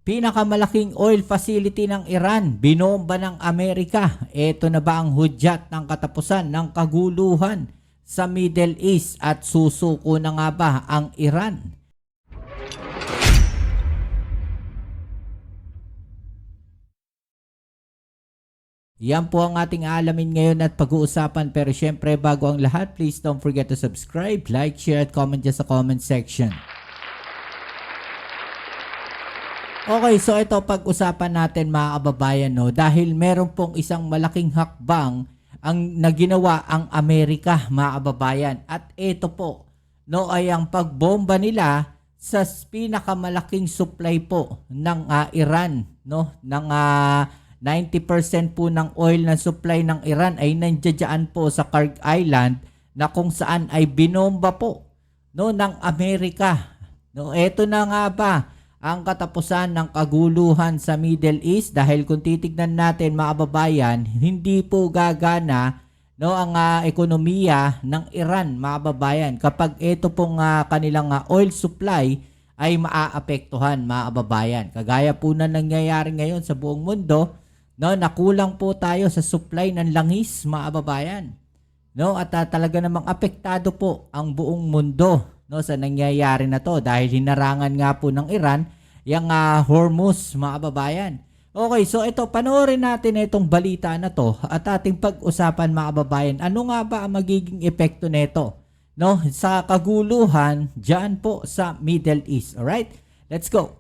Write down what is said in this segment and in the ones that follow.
Pinakamalaking oil facility ng Iran, binomba ng Amerika. Ito na ba ang hudyat ng katapusan ng kaguluhan sa Middle East at susuko na nga ba ang Iran? Yan po ang ating alamin ngayon at pag-uusapan, pero syempre bago ang lahat, please don't forget to subscribe, like, share at comment dyan sa comment section. Okay, so ito pag-usapan natin mga kababayan, no, dahil meron pong isang malaking hakbang ang naginawa ang Amerika mga kababayan, at ito po no ay ang pagbomba nila sa pinakamalaking supply po ng Iran, no, ng 90% po ng oil na supply ng Iran ay nandiyan po sa Kharg Island, na kung saan ay binomba po no ng Amerika. No, ito na nga ba ang katapusan ng kaguluhan sa Middle East? Dahil kung titignan natin mga kababayan, hindi po gagana no ang ekonomiya ng Iran mga kababayan kapag ito pong kanilang oil supply ay maaapektuhan mga kababayan. Kagaya po na nangyayari ngayon sa buong mundo, no, nakulang po tayo sa supply ng langis mga kababayan. No, at talaga namang apektado po ang buong mundo no sa nangyayari na to dahil hinarangan nga po ng Iran yung Hormuz mga kababayan. Okay, so ito panoorin natin itong balita na to at ating pag-usapan mga kababayan. Ano nga ba ang magiging epekto nito no sa kaguluhan diyan po sa Middle East? Alright, let's go.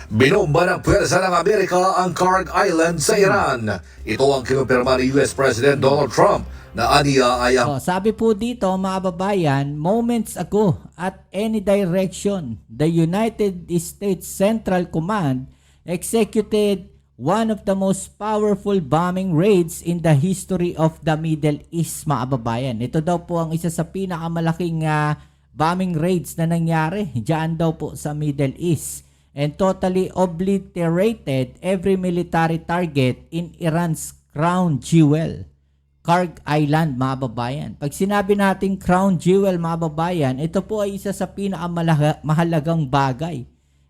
Binomba ng pwersa ng Amerika ang Kharg Island sa Iran. Ito ang kinumpirma ni US President Donald Trump na aniya ay ang... Sabi po dito mga kababayan, moments ago at any direction, the United States Central Command executed one of the most powerful bombing raids in the history of the Middle East mga kababayan. Ito daw po ang isa sa pinakamalaking bombing raids na nangyari diyan daw po sa Middle East, and totally obliterated every military target in Iran's crown jewel, Kharg Island mga babayan. Pag sinabi natin crown jewel mga babayan, ito po ay isa sa pinakamahalagang bagay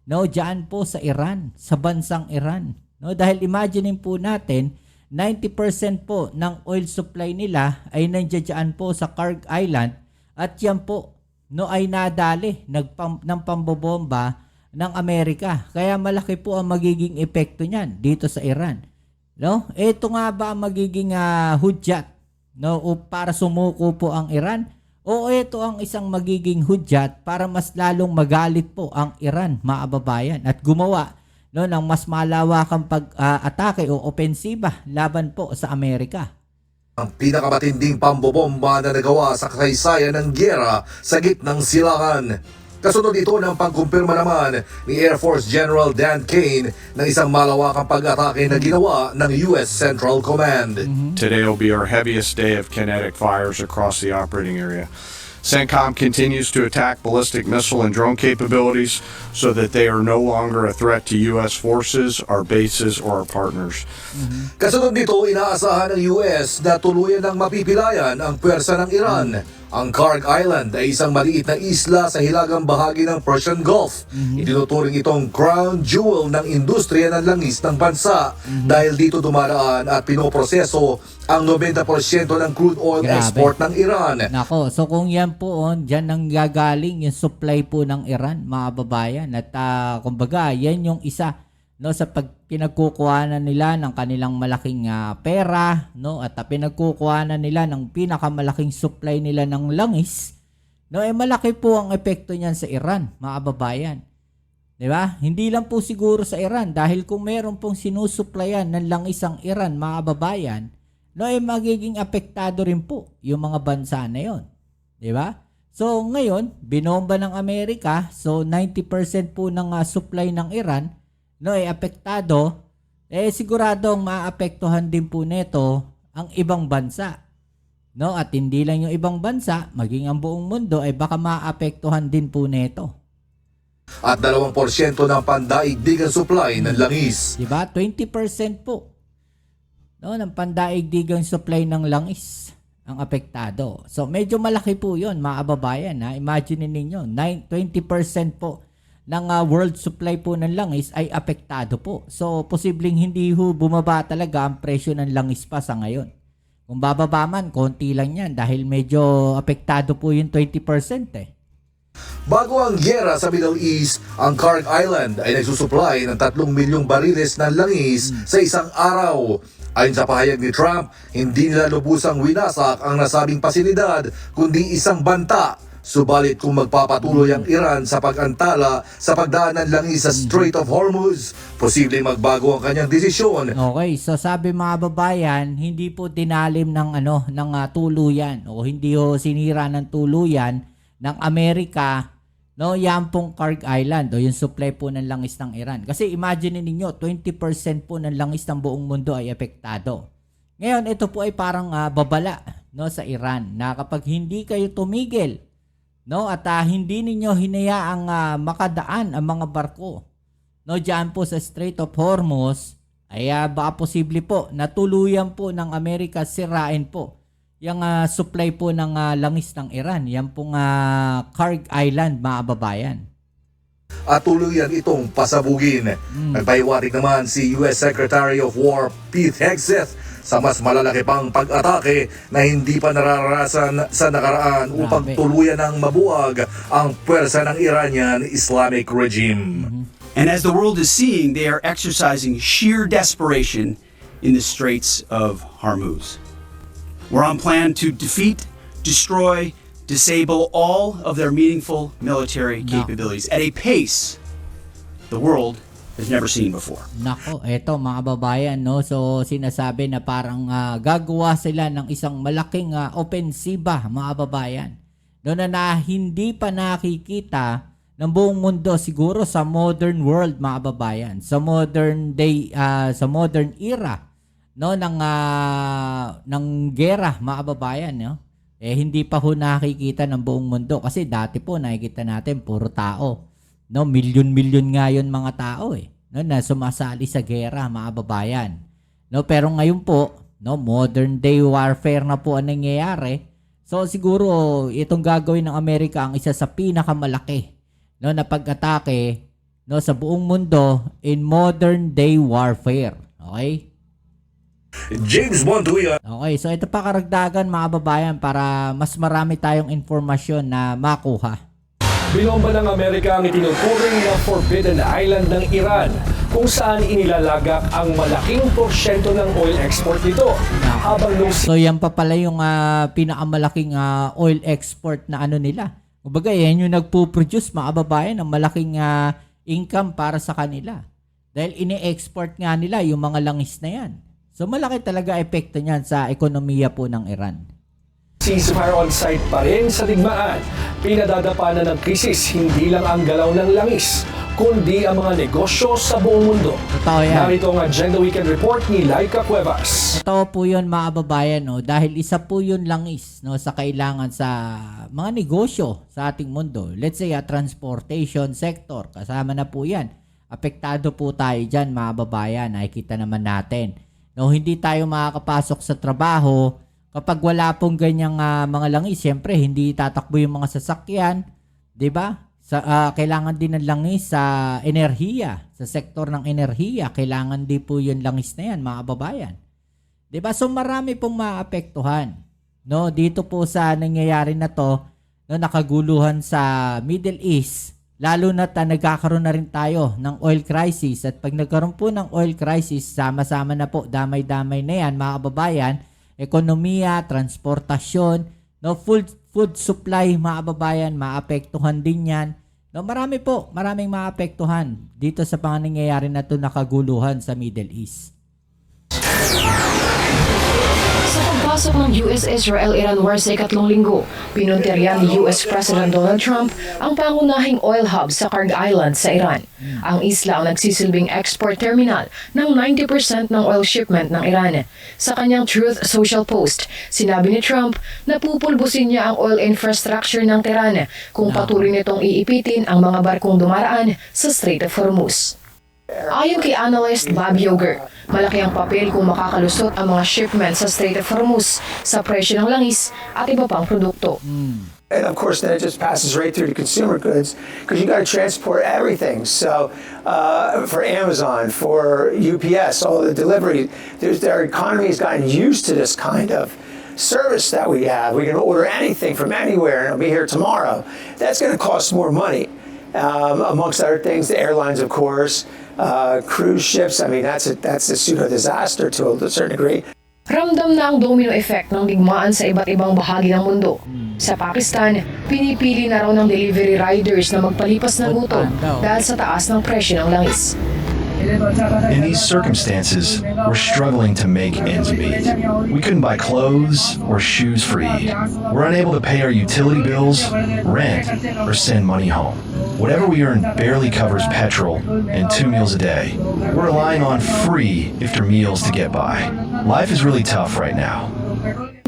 no diyan po sa Iran, sa bansang Iran. No, dahil imaginein po natin 90% po ng oil supply nila ay nandiyan po sa Kharg Island, at yan po no ay nadali ng pambobomba ng Amerika. Kaya malaki po ang magiging epekto niyan dito sa Iran. No? Ito nga ba ang magiging hudyat no o para sumuko po ang Iran, o ito ang isang magiging hudyat para mas lalong magalit po ang Iran mga kababayan at gumawa no ng mas malawakang pag-atake o opensiba laban po sa Amerika? Ang pinakamatinding pambobomba na nagawa sa kasaysayan ng gyera sa gitnang silangan. Kasunod ito ng pagkumpirma naman ni Air Force General Dan Kane ng isang malawakang pag-atake na ginawa ng US Central Command. Today will be our heaviest day of kinetic fires across the operating area. CENTCOM continues to attack ballistic missile and drone capabilities so that they are no longer a threat to U.S. forces, our bases, or our partners. Kasunod nito, inaasahan ng US na tuluyan ng mapipilayan ang pwersa ng Iran. Ang Kharg Island ay isang maliit na isla sa hilagang bahagi ng Persian Gulf. Itinuturing itong crown jewel ng industriya ng langis ng bansa dahil dito dumaraan at pinoproseso ang 90% ng crude oil export ng Iran. Nako, so kung yan po, dyan nang gagaling yung supply po ng Iran, mga babayan. At kumbaga, yan yung isa no sa pinagkukuhanan nila ng kanilang malaking pera, no, at pinagkukuhanan nila ng pinakamalaking supply nila ng langis, no, malaki po ang epekto niyan sa Iran, mga babayan. 'Di ba? Hindi lang po siguro sa Iran, dahil kung meron pong sinusuplayan ng langis ang Iran, mga babayan, no, magiging apektado rin po yung mga bansa na 'yon. 'Di ba? So ngayon, binomba ng Amerika, so 90% po ng supply ng Iran no apektado, siguradong maapektuhan din po nito ang ibang bansa. No, at hindi lang yung ibang bansa, maging ang buong mundo ay baka maapektuhan din po nito. At 2% ng pandaigdigang supply ng langis. Diba? 20% po no, ng pandaigdigang supply ng langis ang apektado. So medyo malaki po yun mga kababayan. Imagine ninyo, 20% po world supply po ng langis ay apektado po. So, posibleng hindi bumaba talaga ang presyo ng langis pa sa ngayon. Kung bababa man, konti lang yan dahil medyo apektado po yung 20% eh. Bago ang gyera sa Middle East, ang Kharg Island ay nagsusupply ng 3 milyong bariles ng langis sa isang araw. Ayon sa pahayag ni Trump, hindi nila lubusang winasak ang nasabing pasilidad kundi isang banta. Subalit kung magpapatuloy ang Iran sa pag-antala sa pagdaan ng langis sa Strait of Hormuz, posibleng magbago ang kanyang desisyon. Okay, so sabi mga babayan, hindi po tinalim ng tuluyan o hindi ho sinira ng tuluyan ng Amerika, no, yan pong Kharg Island o yung supply po ng langis ng Iran. Kasi imagine ninyo, 20% po ng langis ng buong mundo ay apektado. Ngayon, ito po ay parang babala, no, sa Iran na kapag hindi kayo tumigil, no, at hindi ninyo hinayaang makadaan ang mga barko, no, diyan po sa Strait of Hormuz, ay baka posible po na tuluyan po ng Amerika sirain po yung supply po ng langis ng Iran. Yan pong Kharg Island, mga babayan. At tuluyan itong pasabugin. Nagpahiwatig naman si U.S. Secretary of War Pete Hegseth sa mas malalaki pang pag-atake na hindi pa nararanasan sa nakaraan upang tuluyan ng mabuwag ang pwersa ng Iranian Islamic regime. And as the world is seeing, they are exercising sheer desperation in the Straits of Hormuz. We're on plan to defeat, destroy, disable all of their meaningful military capabilities at a pace the world has never seen before. Nako, eto mga babayan, no? So sinasabi na parang gagawa sila ng isang malaking opensiba, mga babayan. Doon na hindi pa nakikita ng buong mundo siguro sa modern world, mga babayan. Sa modern day, sa modern era, no, ng gera, mga babayan, no? Hindi pa ho nakikita ng buong mundo kasi dati po nakikita natin puro tao. No, milyon-milyon nga yun mga tao no, na sumasali sa gera, mga babayan. No, pero ngayon po, no, modern day warfare na po ang nangyayari. So siguro itong gagawin ng Amerika ang isa sa pinakamalaki, no, na pag-atake, no, sa buong mundo in modern day warfare. Okay? James Montuya. Okay, so ito pa karagdagan, mga babayan, para mas marami tayong informasyon na makuha. Binomba ng Amerika ang itinuturing na Forbidden Island ng Iran, kung saan inilalagak ang malaking porsyento ng oil export nito. Habang nung So yan pa pala yung pinakamalaking oil export na nila. Kumbaga yan yung nagpo-produce, mga babayan, ng malaking income para sa kanila. Dahil ini-export nga nila yung mga langis na yan. So malaki talaga epekto niyan sa ekonomiya po ng Iran. ceasefire on site pa rin sa digmaan, pinadadapa na ng krisis hindi lang ang galaw ng langis, kundi ang mga negosyo sa buong mundo. Totoo yan. Narito ang Agenda Weekend Report ni Laika Cuevas. Totoo po yun, mga babayan, no? Dahil isa po yun langis, no, sa kailangan sa mga negosyo sa ating mundo. Let's say transportation sector, kasama na po yan. Apektado po tayo dyan, mga babayan, nakikita naman natin. No, hindi tayo makakapasok sa trabaho kapag wala pong ganyang mga langis. Siyempre, hindi tatakbo yung mga sasakyan, 'di ba? Kailangan din ng langis sa enerhiya, sa sektor ng enerhiya, kailangan din po yung langis na yan, mga babayan. 'Di ba? So marami pong maapektuhan. No, dito po sa nangyayari na 'to, no, nakaguluhan sa Middle East. Lalo na nagkakaroon na rin tayo ng oil crisis, at pag nagkaroon po ng oil crisis, sama-sama na po, damay-damay na yan, mga kababayan, ekonomiya, transportasyon, no, food supply, mga kababayan, maapektuhan din yan. No, maraming maapektuhan dito sa pangyayari na ito, nakaguluhan sa Middle East. Sa pagpasok ng US-Israel-Iran war sa ikatlong linggo, pinuntiryan ni US President Donald Trump ang pangunahing oil hub sa Kharg Island sa Iran. Ang isla ang nagsisilbing export terminal ng 90% ng oil shipment ng Iran. Sa kanyang Truth Social post, sinabi ni Trump na pupulbusin niya ang oil infrastructure ng Tehran kung patuloy nitong iipitin ang mga barkong dumaraan sa Strait of Hormuz. Ayon kay analyst Bob Yoger, malaki ang papel kung makakalusot ang mga shipment sa Strait of Hormuz sa presyo ng langis at iba pang produkto. And of course, then it just passes right through to consumer goods because you got to transport everything. So for Amazon, for UPS, all the delivery, our economy has gotten used to this kind of service that we have. We can order anything from anywhere and it'll be here tomorrow. That's going to cost more money. Amongst other things, the airlines, of course, cruise ships. I mean, that's a pseudo disaster to a certain degree. Ramdam na ang domino effect ng digmaan sa iba't ibang bahagi ng mundo. Sa Pakistan, pinipili na raw ng delivery riders na magpalipas ng gutom dahil sa taas ng presyo ng langis. In these circumstances, we're struggling to make ends meet. We couldn't buy clothes or shoes for Eid. We're unable to pay our utility bills, rent, or send money home. Whatever we earn barely covers petrol and 2 meals a day. We're relying on free iftar meals to get by. Life is really tough right now.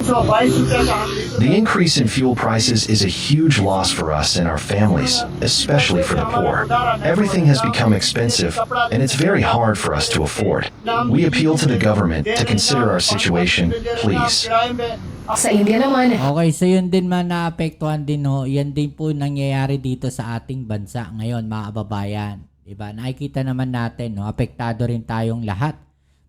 The increase in fuel prices is a huge loss for us and our families, especially for the poor. Everything has become expensive, and it's very hard for us to afford. We appeal to the government to consider our situation, please. Sa India naman, Okay, so yun din man naapektuhan din ho. Yan din po nangyayari dito sa ating bansa ngayon, mga kababayan. Diba? Nakikita naman natin, no, apektado rin tayong lahat.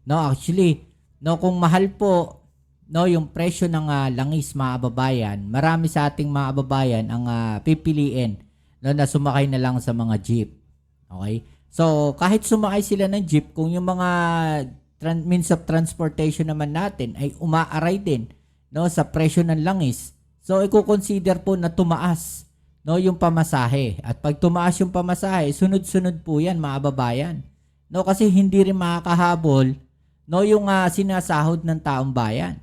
No, actually, no, kung mahal po, no, yung presyo ng langis, mga kababayan, marami sa ating mga kababayan ang pipiliin, no, na sumakay na lang sa mga jeep. Okay? So, kahit sumakay sila ng jeep, kung yung mga means of transportation naman natin ay umaaray din, no, sa presyo ng langis, so i-consider po na tumaas, no, yung pamasahe. At pag tumaas yung pamasahe, sunod-sunod po yan, mga kababayan. No, kasi hindi rin makakahabol, no, yung sinasahod ng taong bayan.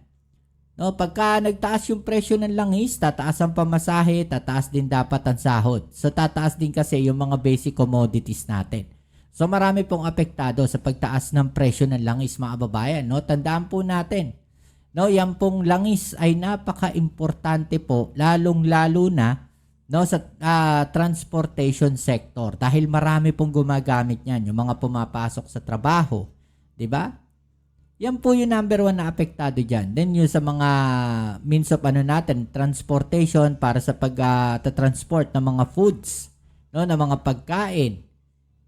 No, pagka nagtaas yung presyo ng langis, tataas ang pamasahe, tataas din dapat ang sahod. So tataas din kasi yung mga basic commodities natin. So marami pong apektado sa pagtaas ng presyo ng langis, mga kababayan. No, tandaan po natin, no, yan pong langis ay napaka-importante po, lalong-lalo na, no, sa transportation sector dahil marami pong gumagamit niyan, yung mga pumapasok sa trabaho, 'di ba? Yan po yung number 1 na apektado diyan. Then yung sa mga means of natin, transportation para sa pag-transport ng mga foods, no, ng mga pagkain.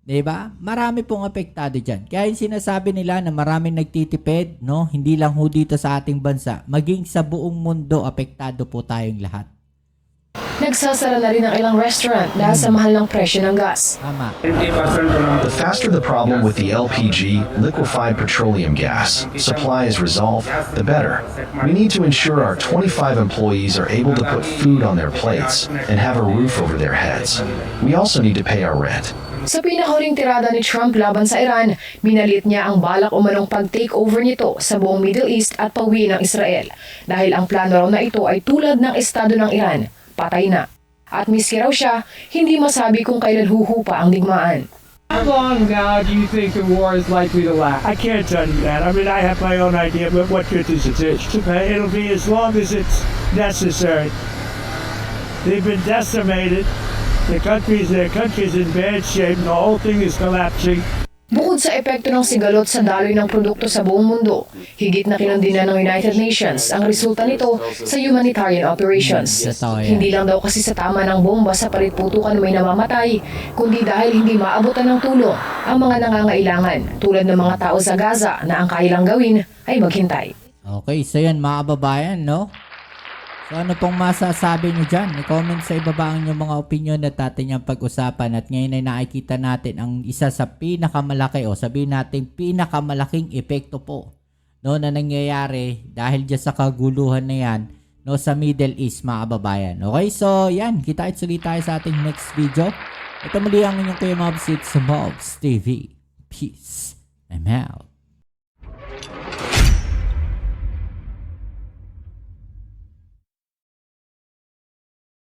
'Di ba? Marami pong apektado diyan. Kaya yung sinasabi nila na maraming nagtitipid, no, hindi lang ho dito sa ating bansa, maging sa buong mundo apektado po tayong lahat. nagsasara na rin ang ilang restaurant dahil sa mahal ng presyo ng gas. Tama. The faster the problem with the LPG, liquefied petroleum gas, supply is resolved, the better. We need to ensure our 25 employees are able to put food on their plates and have a roof over their heads. We also need to pay our rent. Sa pinakahuling tirada ni Trump laban sa Iran, minalit niya ang balak umanong pag-takeover nito sa buong Middle East at pauwi ng Israel. Dahil ang plano raw na ito ay tulad ng estado ng Iran, patay na. At miski raw siya, hindi masabi kung kailan huhupa ang digmaan. How long now do you think the war is likely to last? I can't tell you that. I mean, I have my own idea, but what good is it? It'll be as long as it's necessary. They've been decimated. The country's in bad shape. The whole thing is collapsing. Bukod sa epekto ng sigalot sa daloy ng produkto sa buong mundo, higit na kinundina ng United Nations ang resulta nito sa humanitarian operations. Hindi lang daw kasi sa tama ng bomba sa palitputukan may namamatay, kundi dahil hindi maabutan ng tulong ang mga nangangailangan tulad ng mga tao sa Gaza na ang kailang gawin ay maghintay. Okay, so yan mga kababayan, no? So ano pong masasabi nyo dyan? I-comment sa ibaba ang inyong mga opinion at atin yung pag-usapan. At ngayon ay nakikita natin ang isa sa pinakamalaki o sabihin natin pinakamalaking epekto po, no, na nangyayari dahil dyan sa kaguluhan na yan, no, sa Middle East, mga kababayan. Okay, so yan, kita-kits ulit tayo sa ating next video. Ito muli ang inyong Kuya Mobs, it's Mobs TV. Peace. I'm out.